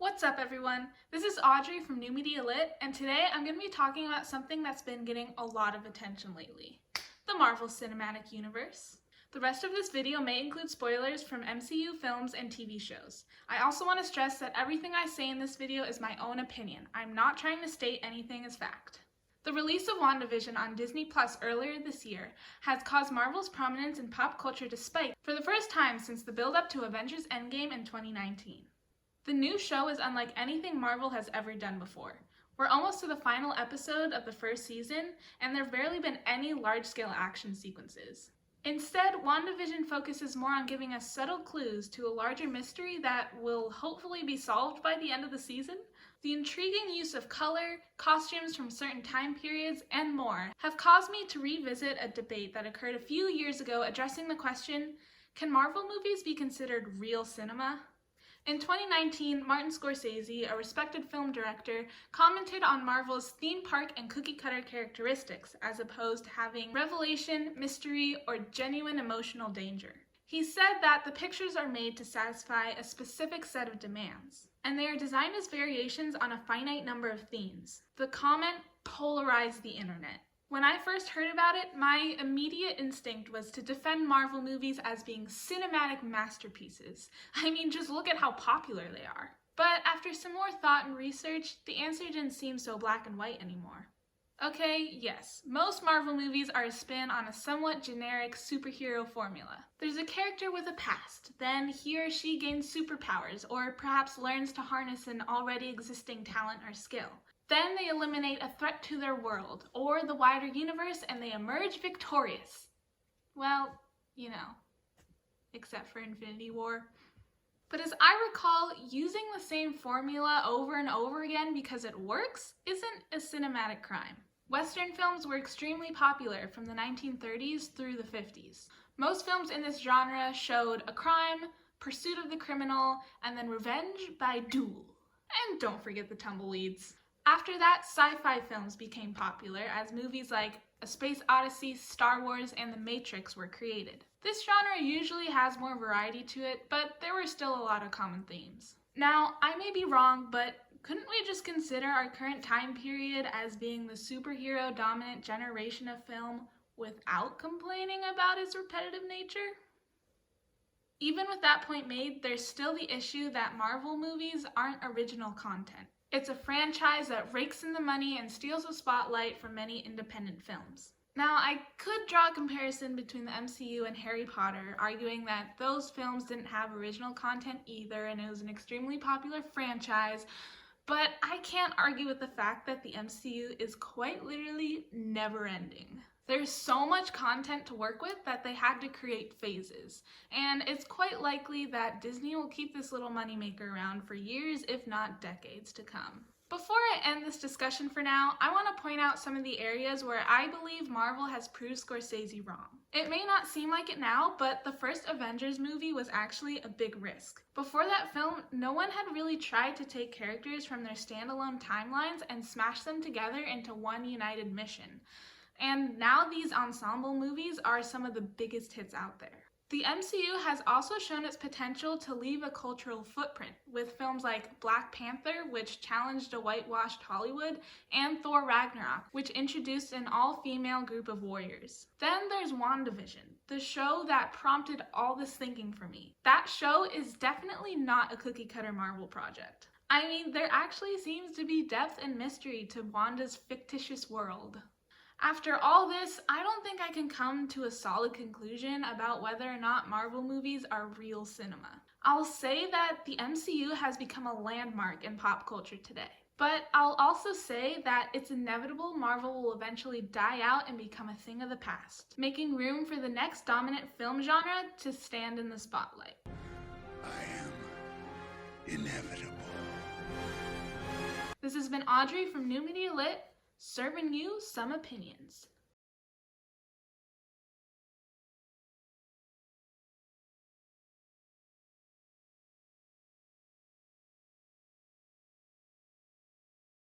What's up, everyone? This is Audrey from New Media Lit, and today I'm going to be talking about something that's been getting a lot of attention lately: the Marvel Cinematic Universe. The rest of this video may include spoilers from MCU films and TV shows. I also want to stress that everything I say in this video is my own opinion. I'm not trying to state anything as fact. The release of WandaVision on Disney Plus earlier this year has caused Marvel's prominence in pop culture to spike for the first time since the build-up to Avengers Endgame in 2019. The new show is unlike anything Marvel has ever done before. We're almost to the final episode of the first season, and there have barely been any large-scale action sequences. Instead, WandaVision focuses more on giving us subtle clues to a larger mystery that will hopefully be solved by the end of the season. The intriguing use of color, costumes from certain time periods, and more have caused me to revisit a debate that occurred a few years ago addressing the question, can Marvel movies be considered real cinema? In 2019, Martin Scorsese, a respected film director, commented on Marvel's theme park and cookie-cutter characteristics as opposed to having revelation, mystery, or genuine emotional danger. He said that the pictures are made to satisfy a specific set of demands, and they are designed as variations on a finite number of themes. The comment polarized the internet. When I first heard about it, my immediate instinct was to defend Marvel movies as being cinematic masterpieces. I mean, just look at how popular they are. But after some more thought and research, the answer didn't seem so black and white anymore. Okay, yes, most Marvel movies are a spin on a somewhat generic superhero formula. There's a character with a past, then he or she gains superpowers, or perhaps learns to harness an already existing talent or skill. Then they eliminate a threat to their world, or the wider universe, and they emerge victorious. Well, you know, except for Infinity War. But as I recall, using the same formula over and over again because it works isn't a cinematic crime. Western films were extremely popular from the 1930s through the 50s. Most films in this genre showed a crime, pursuit of the criminal, and then revenge by duel. And don't forget the tumbleweeds. After that, sci-fi films became popular as movies like A Space Odyssey, Star Wars, and The Matrix were created. This genre usually has more variety to it, but there were still a lot of common themes. Now, I may be wrong, but couldn't we just consider our current time period as being the superhero-dominant generation of film without complaining about its repetitive nature? Even with that point made, there's still the issue that Marvel movies aren't original content. It's a franchise that rakes in the money and steals the spotlight from many independent films. Now, I could draw a comparison between the MCU and Harry Potter, arguing that those films didn't have original content either and it was an extremely popular franchise, but I can't argue with the fact that the MCU is quite literally never-ending. There's so much content to work with that they had to create phases, and it's quite likely that Disney will keep this little moneymaker around for years, if not decades, to come. Before I end this discussion for now, I want to point out some of the areas where I believe Marvel has proved Scorsese wrong. It may not seem like it now, but the first Avengers movie was actually a big risk. Before that film, no one had really tried to take characters from their standalone timelines and smash them together into one united mission. And now these ensemble movies are some of the biggest hits out there. The MCU has also shown its potential to leave a cultural footprint, with films like Black Panther, which challenged a whitewashed Hollywood, and Thor Ragnarok, which introduced an all-female group of warriors. Then there's WandaVision, the show that prompted all this thinking for me. That show is definitely not a cookie-cutter Marvel project. I mean, there actually seems to be depth and mystery to Wanda's fictitious world. After all this, I don't think I can come to a solid conclusion about whether or not Marvel movies are real cinema. I'll say that the MCU has become a landmark in pop culture today. But I'll also say that it's inevitable Marvel will eventually die out and become a thing of the past, making room for the next dominant film genre to stand in the spotlight. I am inevitable. This has been Audrey from New Media Lit, serving you some opinions.